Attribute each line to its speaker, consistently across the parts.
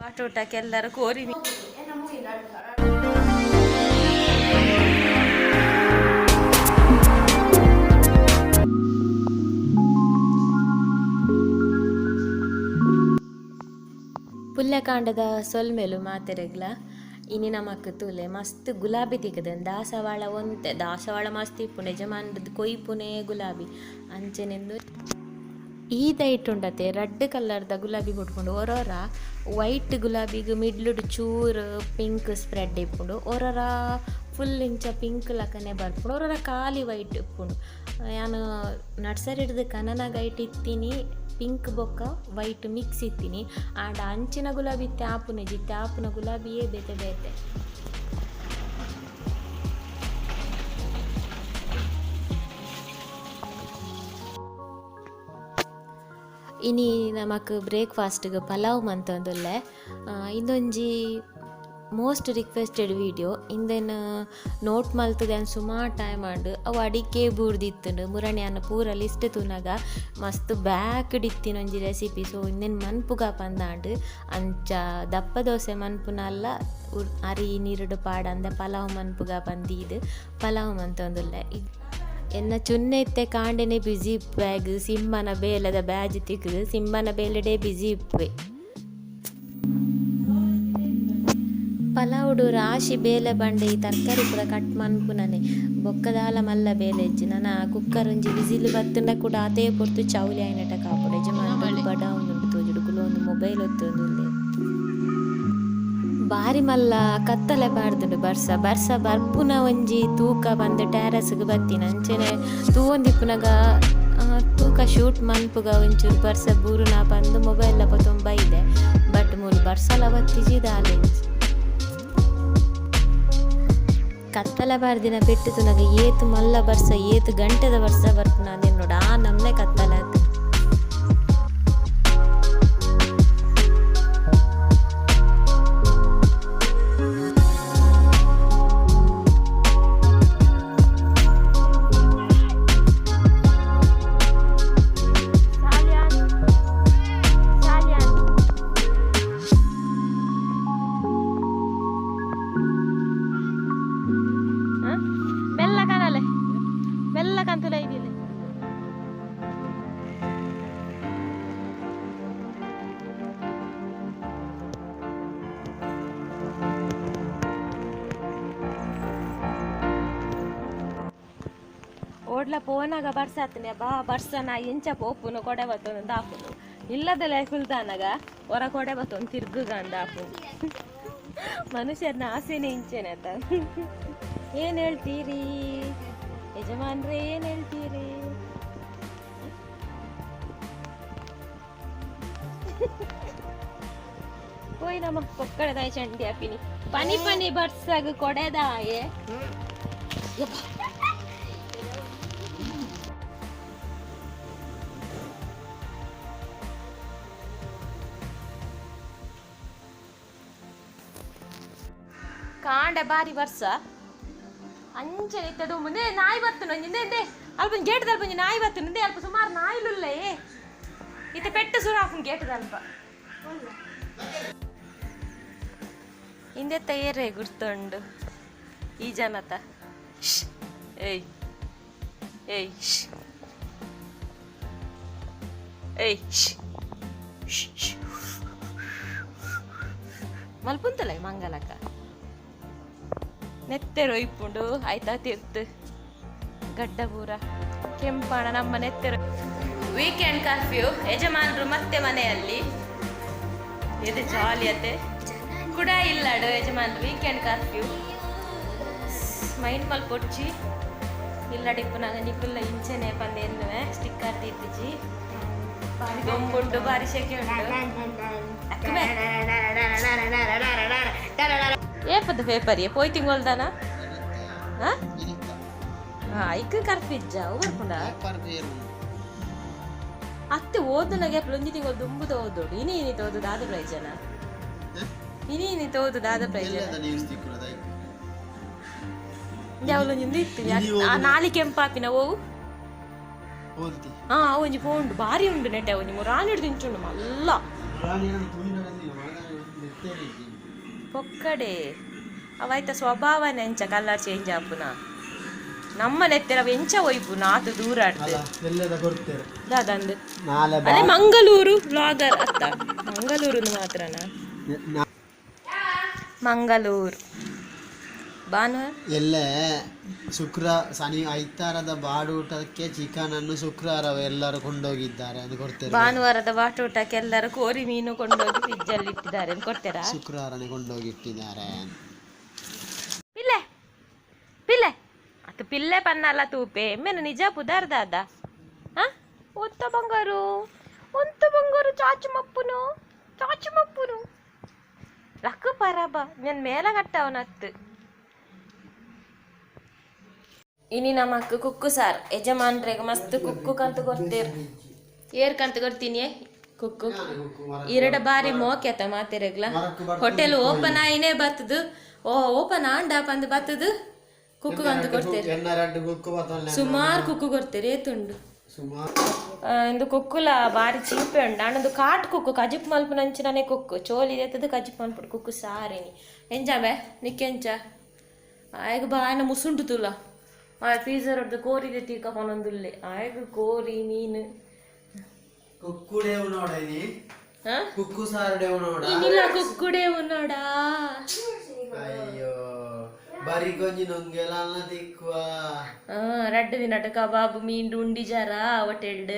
Speaker 1: ಪಾಟೋಟಕ್ಕೆಲ್ಲರೂ ಕೋರಿ ಪುಲ್ಯಕಾಂಡದ ಸೊಲ್ಮೆಲು ಮಾತೆರೆಗ್ಲ ಇನಿ ನಮಕ್ ತೂಲೆ ಮಸ್ತ್ ಗುಲಾಬಿ ತಿಕ್ಕದ ದಾಸವಾಳ ಒಂತೆ ದಾಸವಾಳ ಮಸ್ತ್ ಇಪ್ಪುಂಡು ಯಜಮಾನ್ರದ್ದು ಕೊಯ್ಪುನೇ ಗುಲಾಬಿ ಅಂಚೆನೆಂದು ಈದ ಇಟ್ಟುಂಡತೆ ರೆಡ್ ಕಲರ್ದ ಗುಲಾಬಿ ಕೊಟ್ಕೊಂಡು ಒರೋರ ವೈಟ್ ಗುಲಾಬಿಗೆ ಮಿಡ್ಲುಡು ಚೂರು ಪಿಂಕ್ ಸ್ಪ್ರೆಡ್ ಇಪ್ಪುಂಡು ಒರೋರ ಫುಲ್ ಇಂಚ ಪಿಂಕ್ ಲಕ್ಕನೆ ಬರ್ಪುಂಡು ಒರೋರ ಖಾಲಿ ವೈಟ್ ಇಪ್ಪುಂಡು ನಾನು ನರ್ಸರಿ ಹಿಡ್ದು ಕನನಾಗ ಇಟ್ಟಿತ್ತೀನಿ ಪಿಂಕ್ ಬೊಕ್ಕ ವೈಟ್ ಮಿಕ್ಸ್ ಇತ್ತೀನಿ ಆಂಡ ಅಂಚಿನ ಗುಲಾಬಿ ತ್ಯಾಪುನ ಗುಲಾಬಿಯೇ ಬೇತೆ ಬೇತೆ ಇನಿ ನಮಕ್ ಬ್ರೇಕ್ಫಾಸ್ಟ್ಗೆ ಪಲಾವ್ ಮಂತೊಂದುಲ್ಲೆ ಇಂದೊಂಜಿ ಮೋಸ್ಟ್ ರಿಕ್ವೆಸ್ಟೆಡ್ ವಿಡಿಯೋ ಇಂದೆನ್ ನೋಟ್ ಮಲ್ತದೇನು ಸುಮಾರು ಟೈಮ್ ಆಂಡು ಅವು ಅಡಿಕೆ ಬೂರ್ದಿತ್ತುಂಡು ಮುರಣೆಯನ್ನು ಪೂರ ಲಿಸ್ಟ್ ತುನಗ ಮಸ್ತ್ ಬ್ಯಾಕ್ಡ್ ಇತ್ತಿನೊಂಜಿ ರೆಸಿಪಿ ಸೊ ಇಂದೆನ್ ಮನ್ಪುಗ ಪಂದಾಂಡು ಅಂಚ ದಪ್ಪ ದೋಸೆ ಮನ್ಪುನಲ್ಲ ಅರಿ ನೀರುಡು ಪಾಡ ಅಂದ ಪಲಾವ್ ಮನ್ಪುಗ ಪಂದೀದು ಪಲಾವ್ ಮಂತೊಂದುಲ್ಲೆ ಎನ್ನ ಚುನ್ನೆ ಇತ್ತೆ ಕಾಂಡೆನೆ ಬಿಸಿ ಇಪ್ಪೆಗ್ ಸಿಂಬನ ಬೇಲದ ಬ್ಯಾಜ್ ತಿಕ್ಕದು ಸಿಂಬನ ಬೇಲೆಡೆ ಬಿಸಿ ಇಪ್ಪೆ ಪಲಾವುಡು ರಾಶಿ ಬೇಲೆ ಬಂಡೆ ಈ ತರಕಾರಿ ಕೂಡ ಕಟ್ ಮನ್ಪುನನೆ ಬೊಕ್ಕದಾಲ ಮಲ್ಲ ಬೇಲೆ ಇಜ್ಜಿ ನನ್ನ ಕುಕ್ಕರ್ ಒಂಜಿ ವಿಸಿಲ್ ಬತ್ತಂಡ ಕೂಡ ಅದೇ ಪೊರ್ತು ಚೌಲಿ ಆಯ್ನಟ ಕಾಪುಡು ಯಜಮಾನ ಬಡ ಒಂದು ತೋಜುಡು ಕುಲೊಂದು ಮೊಬೈಲ್ ಒತ್ತೊಂದುಲ್ಲೆ ಬಾರಿ ಮಲ್ಲ ಕತ್ತಲೆ ಪಾಡ್ದುಂಡು ಬರ್ಸ ಬರ್ಪುನ ಒಂಜಿ ತೂಕ ಬಂದು ಟ್ಯಾರಸ್ಗೆ ಬತ್ತಿನ ಅಂಚೆನೆ ತೂವೊಂದಿಪ್ಪುನಗ ತೂಕ ಶೂಟ್ ಮನ್ಪುಗ ಒಂಚೂರು ಬರ್ಸ ಬೂರುನ ಬಂದು ಮೊಬೈಲ್ ಪೊತ್ತೊಂದು ಬೈದೆ ಬಟ್ ಮೂರು ಬರ್ಸಲ ಬತ್ತಿಜಿ ದಾಲೆ ಕತ್ತಲೆ ಬಾರ್ದಿನ ಪೆಟ್ಟು ತುನಗ ಏತು ಮಲ್ಲ ಬರ್ಸ ಏತು ಗಂಟೆದ ಬರ್ಸ ಬರ್ಪುನ ಅದೇನು ನೋಡ ಆ ನಮ್ನೆ ಕತ್ತಲೆ ಆಯ್ತು ಓಡ್ಲ ಪೋನಾಗ ಬರ್ಸ ಹತ್ತನೆ ಬಾ ಬರ್ಸನ ಇಂಚ ಪೋಪುನು ಕೊಡೆ ಬತ್ತೊಂದು ದಾಪುನು ಇಲ್ಲದಲ್ಲ ಕುಲ್ತಾನಾಗ ಹೊರ ಕೊಡೆ ಬತ್ತೊಂದು ತಿರ್ಗುಗ ಅಂದಾಪು ಮನುಷ್ಯರನ್ನ ಆಸೆನೇ ಇಂಚೆನೆ ಆತ ಏನು ಹೇಳ್ತೀರಿ ಯಜಮಾನ್ರೆ ಏನು ಹೇಳ್ತೀರಿ ಹೋಯ್ ನಮ್ಮ ಕೊಕ್ಕಡದಾಯ ಚಂಡಿ ಹಾಪಿನಿ ಪನಿ ಬರ್ಸಾಗ ಕೊಡೆದಾಯೆ ಕಾಂಡೆ ಬಾರಿ ಬರ್ಸ ಅಂಚೆ ಇತ್ತದು ಮುಂದೆ ನಾಯಿ ಬತ್ತನು ಹಿಂದೆ ಅಲ್ಪ ಗೇಟದಲ್ಲಿ ಬಂದು ನಾಯಿ ಬತ್ತನು ಹಿಂದೆ ಅಲ್ಪ ಸುಮಾರು ನಾಯಿಲುಲ್ಲೇ ಇತ್ತ ಪೆಟ್ಟು ಸುರಾಫು ಗೇಟದಲ್ಪ ಹಿಂದೆ ತಯ್ಯರೇ ಗುರ್ತುಂಡು ಈ ಜನತ ಏಯ್ ಏಯ್ ಏಯ್ ಮಲ್ಪುಂತಲ್ಲ ಮಂಗಲಕ್ಕ ನೆತ್ತೆರು ಇಪ್ಪುಂಡು ಆಯ್ತಾ ತಿರ್ತು ಗಡ್ಡ ಪೂರ ಕೆಂಪಣ ನಮ್ಮ ನೆತ್ತೆರು ವೀಕೆಂಡ್ ಕರ್ಫ್ಯೂ ಯಜಮಾನರು ಮತ್ತೆ ಮನೆಯಲ್ಲಿ ಇದು ಜಾಲಿಯತೆ ಕೂಡ ಇಲ್ಲಡು ಯಜಮಾನ್ರು ವೀಕೆಂಡ್ ಕರ್ಫ್ಯೂ ಮೈಂಡ್ ಮಲ್ ಕೊಡ್ಚಿ ಇಲ್ಲಡಿಪ್ಪು ನಂಗೆ ನಿಕ್ಕುಲ್ಲ ಇಂಚೆನೆ ಬಂದು ಎನ್ನುವೆ ಸ್ಟಿಕ್ಕರ್ ತಿತ್ತಿಜಿ ಬಾರಿ ಬೊಂಬುಂಡು ಬಾರಿ ಶೆಕೆ ಉಂಟು ಏಪದ ಪೇಪರ್ ಪೋಯ್ ತಿಂಗೊಳ್ದಾನ ಐಕ್ ಕರ್ಫಿಜ್ಜ ಬರ್ಕೊಂಡ ಅತ್ತೆ ಓದು ನಗೆ ಒಂಜಿ ತಿಂಗಳು ದುಂಬುದ ಓದೋಡು ಇನಿ ತೋದು ಆದ ಪ್ರಯೋಜನ ಇನಿ ತೋದು ಆದ ಪ್ರಯೋಜನ ಯಾವಲೊಂದು ಇತ್ತು ನಾಲಿ ಕೆಂಪಾಪಿನ ಓವು ಒಂಜಿ ಪೋಂಡು ಬಾರಿ ಉಂಡು ನೆಟ್ಟೆ ಒಂಜಿ ರಾಣಿ ಹಿಡ್ದು ಇಂಚುಂಡು ಮಲ್ಲ ಪೊಕ್ಕಡೆ ಅವಾಯ್ತ ಸ್ವಭಾವನೆ ಎಂಚ ಕಲರ್ ಚೇಂಜ್ ಆಪುನ ನಮ್ಮ ನೆತ್ತರ ಎಂಚ ಒಯ್ಪು ನಾತು ದೂರ ದಾದಂದು ಅದೇ ಮಂಗಳೂರು ಬ್ಲಾಗರ್ ಅತ್ತ ಮಂಗಳೂರು ಮಾತ್ರನಾ ಮಂಗಳೂರು ಭಾನುವಾರ
Speaker 2: ಎಲ್ಲ ಶುಕ್ರ ಶನಿ ಐತಾರದ ಬಾಡೂಟಕ್ಕೆ ಚಿಕನ್ ಅನ್ನು ಶುಕ್ರವಾರ ಎಲ್ಲರೂ ಕೊಂಡೋಗಿದ್ದಾರೆ ಅಂತ ಕೊಡ್ತಾರೆ.
Speaker 1: ಭಾನುವಾರದ ಬಾಟೂಟಕ್ಕೆ ಎಲ್ಲರೂ ಕೋರಿ ಮೀನು ಕೊಂಡೋಗಿ ಫ್ರಿಜ್ ಅಲ್ಲಿ ಇಟ್ಟಿದ್ದಾರೆ ಅಂತ ಕೊಡ್ತೀರಾ?
Speaker 2: ಶುಕ್ರವಾರನೇ ಕೊಂಡೋಗಿ ಇಟ್ಟಿದ್ದಾರೆ.
Speaker 1: ಪಿಲ್ಲೆ ಪಿಲ್ಲೆ ಅದು ಪಿಲ್ಲೆ ಪನ್ನಲ್ಲ ತೂಪೆ ಮೇನು ನಿಜ ಪುದಾರ್ದಾದ ಒತ್ತ ಬಂಗಾರು ಚಾಚು ಮಪ್ಪುನು ರಕ್ಕ ಪರಬ నేను మేలగట్టవనత్తు ಇನಿ ನಮಕ್ ಕುಕ್ಕು ಸಾರ್ ಯಜಮಾನ್ರೆಗ ಮಸ್ತ್ ಕುಕ್ಕು ಕಂತು ಕೊಡ್ತೀರ್ ಏರ್ ಕಂತು ಕೊಡ್ತೀನಿ ಕುಕ್ಕು ಇರಡ ಬಾರಿ ಮೋಕೆತ ಮಾತೆರೆಗ್ಲ ಹೋಟೆಲ್ ಓಪನ್ ಆಯಿನೇ ಬತ್ತದು ಓಪನ್ ಆಂಡ ಪಂದು ಬತ್ತದು ಕುಕ್ಕು ಕಂತು ಕೊಡ್ತೀರಿ ಸುಮಾರು ಕುಕ್ಕು ಕೊಡ್ತೀರಿ ಏತುಂಡು ಇಂದು ಕುಕ್ಕುಲ ಬಾರಿ ಚೀಪೆ ಉಂಡು ಅಣ್ಣದು ಕಾಟ್ ಕುಕ್ಕು ಕಜಿಪ್ ಮಲ್ಪು ನಂಚಿನೇ ಕುಕ್ಕು ಚೋಲಿ ಎತ್ತದು ಕಜಿಪ್ ಮಲ್ಪುಡು ಕುಕ್ಕು ಸಾರೇನಿ ಎಂಜಾಬೆ ನಿಕ್ಕೆಂಚ ಆಯ್ಗ ಬಾಯನ ಮುಸುಂಡು ತುಲ ಪೀಸರ್ ಹೊಡ್ದು ಕೋರಿ ತೀಕ ಪನೊಂದುಲ್ಲೆ ಆಯ್ಗ ಕೋರಿ ಮೀನು
Speaker 2: ಕುಕ್ಕುಡೇವು ನೋಡೇನಿ ಕುಕ್ಕು ಸಾರುಡೇವು ನೋಡ
Speaker 1: ಇನ್ನಿಲ್ಲ ಕುಕ್ಕುಡೇವು ನೋಡ
Speaker 2: ಅಯ್ಯೋ ಬರಿ ಕೊಂಜಿ ನೊಂಗೆಲ ತಿಕ್ಕುವ
Speaker 1: ರಡ್ಡು ದಿನಟ ಕಬಾಬ್ ಮೀನು ಉಂಡಿ ಜರ ಹೋಟೆಲ್ಡ್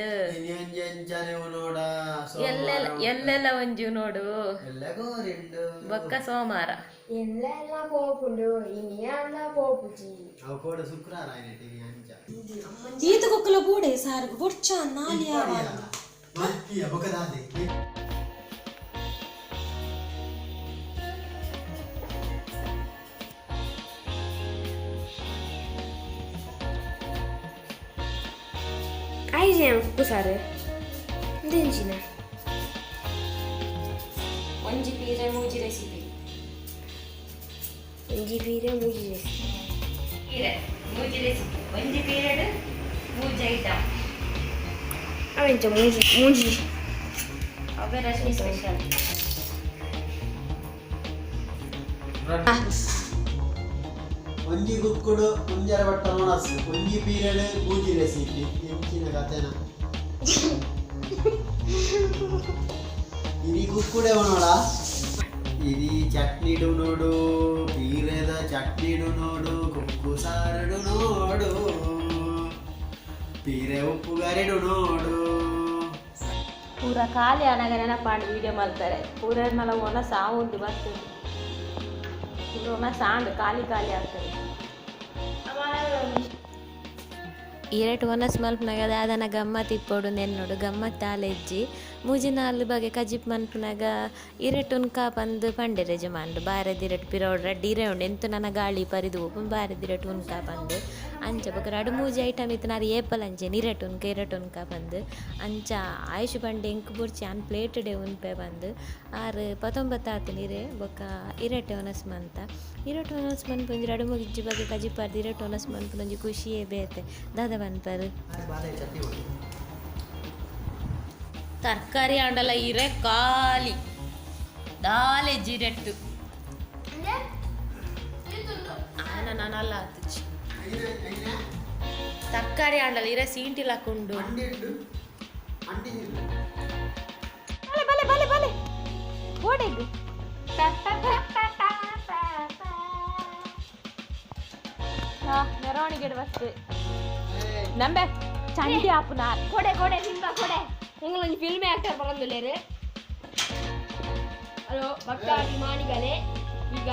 Speaker 2: ಎಂಜನೇವು ನೋಡ
Speaker 1: ಎಲ್ಲೆಲ್ಲ ಒಂಜು ನೋಡು
Speaker 2: ಎಲ್ಲ ಗೋರಿಂಡು
Speaker 1: ಬೊಕ್ಕ ಸೋಮಾರ
Speaker 3: ಎಲ್ಲೆಲ್ಲ ಪೋಪುಂಡು ಇನಿಯಲ್ಲ ಪೋಪುಜಿ
Speaker 2: ಅವು ಕೂಡ ಶುಕ್ರವಾರ ಆಯ್ತು ಅಂಚ
Speaker 1: ಈತ ಕುಕ್ಕಲ ಬೂಡೆ ಸಾರ್ಗ ಬೊಚ್ಚ ನಾಲಿಯ
Speaker 2: ಮತ್ತಿಯ ಬೊಕದಾದೆ
Speaker 3: Aiziamo scusate. Dingine.
Speaker 1: ಒಂಜಿ ಪೀರೆ ಮೂಜಿ ರೆಸಿಪಿ
Speaker 3: ಒಂಜಿ ಪೀರೆ ಮೂಜಿ ರೆಸಿಪಿ
Speaker 1: ಪೀರೆ ಮೂಜಿ ರೆಸಿಪಿ ಒಂಜಿ ಪೀರೆಡ್ ಮೂಜಿ ಐಟಮ್
Speaker 3: ಅವೆಂಚ ಮೂಜಿ
Speaker 1: ಅವೇ ರಶ್ಮಿ ಸ್ಪೆಷಲ್
Speaker 2: ಒಂಜಿ ಕುಕ್ಕುಡು ಮುಂಜಾನೆ ಬಟ್ಟ ನೋಡಸ್ ಒಂಜಿ ಪೀರಿಯಡ್ ಮೂಜಿ ರೆಸಿಪಿ ಎಂಚಿನ ಕತೆನ ಇರಿ ಕುಕ್ಕುಡೆ ನೋಡ ಇರಿ ಚಟ್ನಿಡು ನೋಡು ಪೀರೆದ ಚಟ್ನಿಡು ನೋಡು ಕುಕ್ಕು ಸಾರಡು ನೋಡು ಪೀರೆ ಉಪ್ಪುಗಾರಿಡು ನೋಡು
Speaker 1: ಪೂರ ಖಾಲಿ ಅನಗ ನೆನಪಾಂಡು ವಿಡಿಯೋ ಮಾಡ್ತಾರೆ ಪೂರ ಮಲ ಒನ ಸಾವುಂಡು ಬರ್ತದೆ ಪೂರ ಸಾಂಡ್ ಖಾಲಿ ಆಗ್ತದೆ ಇರೆಟ್ ಒನಸ್ ಮಲ್ಪನಾಗ ದಾದನ ಗಮ್ಮತ್ ಇಪ್ಪೋಡು ನೆನ್ನೋಡು ಗಮ್ಮತ್ ಆಲೆಜ್ಜಿ ಮೂಜಿನಾಲ್ ಬಗೆ ಕಜಿಪ್ ಮನ್ಪುನಾಗ ಇರೆಟ್ ಉನ್ಕಾ ಪಂದು ಪಂಡೆ ರೆಜಮಾಂಡು ಬಾರದಿರೆಟ್ ಪಿರೋಡ್ ರಡ್ಡಿ ಇರೆ ಉಂಡು ಎಂತು ನನ್ನ ಗಾಳಿ ಪರಿದು ಬಾರದಿರೆಟ್ ಉನ್ಕಾ ಪಂದು ಅಂಚ ಬೊಕ ರಡು ಮೂಜಿ ಐಟಮ್ ಇತ್ತು ನಾರು ಏಪಲ್ ಅಂಚೆ ಇರೆಟ್ ಉನ್ಕಾ ಪಂದು ಅಂಚ ಆಯುಷ್ ಪಂಡೆ ಎಂಕ್ ಬುರ್ಚಿ ಅನ್ ಪ್ಲೇಟಡೆ ಉನ್ಪೆ ಬಂದು ಆರು 19 ನೀರೆ ಬೊಕ ಇರೆಟ್ ಒನಸ್ ಮಂತ ಇರೆಟ್ ಒನಸ್ ಮನ್ಪುಂಜಿ ರಡು ಮೂಜಿ ಬಗೆ ಕಜಿಪಾರ್ದು ಇರೆಟ್ ಒನಸ್ ಮನ್ಪುನೊಂಜಿ ಖುಷಿಯೇ ಬೇತೆ ದಾದ ಬನ್ಪರು ತರಕಾರಿ ಅಂಡಲ ಇರೆ ಖಾಲಿ ದಾಲೆ ಜಿರೆಟ್ಟು ನಾನಲ್ಲ ಆತುಚ್ಚಿ ತರಕಾರಿ ಅಂಡಲ ಇರೆ ಸೀಂಟಿಲ್ ಹಾಕೊಂಡು ಬಲೆ ಬಲೆ ಓಡೆಗು ಮೆರವಣಿಗೆ ಬಸ್ತು ನಂಬೆ ಚಂಡಿ ಆಪುನ
Speaker 3: ಕೊಡೆ ಸಿಂಬಾ ಕೊಡೆ ನಿങ്ങളൊരു ഫിലിം ആക്ടർ പറഞ്ഞില്ലേ ಹಲೋ ಭಕ್ತಾದಿ ಮಾಣಿಗಳೇ ಈಗ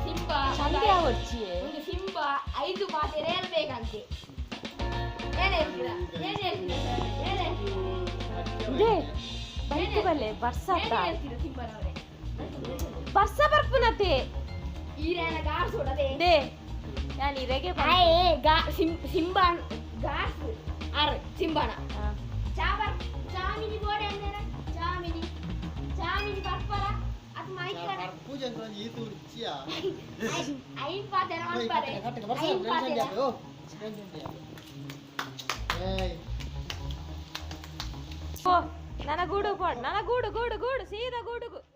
Speaker 3: ಸಿಂಬಾ
Speaker 1: ಚಂಡಿ ಆವಚ್ಚಿ
Speaker 3: ಒಂದು ಸಿಂಬಾ 5 ಮಾತೆ ಹೇಳ್ಬೇಕಂತೆ ಏನ್ ಹೇಳ್ತೀರಾ
Speaker 1: ಇದೆ ಬೈಕ್ ಬಲೆ ಬರ್ಸಾತ
Speaker 3: ಹೇಳ್ತೀರಾ ಸಿಂಬಾನವರೇ
Speaker 1: ಬರ್ಸ ಬರ್ಪುನತೆ
Speaker 3: ಈರೇನ ಗಾರ್ ಸೋಡದೆ
Speaker 1: ದೇ ನಾನು ಇರೆಗೆ
Speaker 3: ಸಿಂಬಾ ಗಾಸ್ ಆರ್ ಸಿಂಬಾನ ಚಾಮಿನಿ ಬೋಡೆ ಅಂದ್ರೆ ಚಾಮಿನಿ ಬರ್ಪರ ಅದು ಮೈಕಡ
Speaker 2: ಪೂಜೆ ಅಂದ್ರೆ ಈ ತುರ್ಚಿಯಾ
Speaker 3: ಐ ಪಾತೆ ಮಾಡ್ತಾರೆ ಐ ಪಾತೆ
Speaker 1: ಓ ನನ್ನ ಗೂಡು ಪೋಡ್ ನನ್ನ ಗೂಡು ಗೂಡು ಗೂಡು ಸೀದಾ ಗೂಡು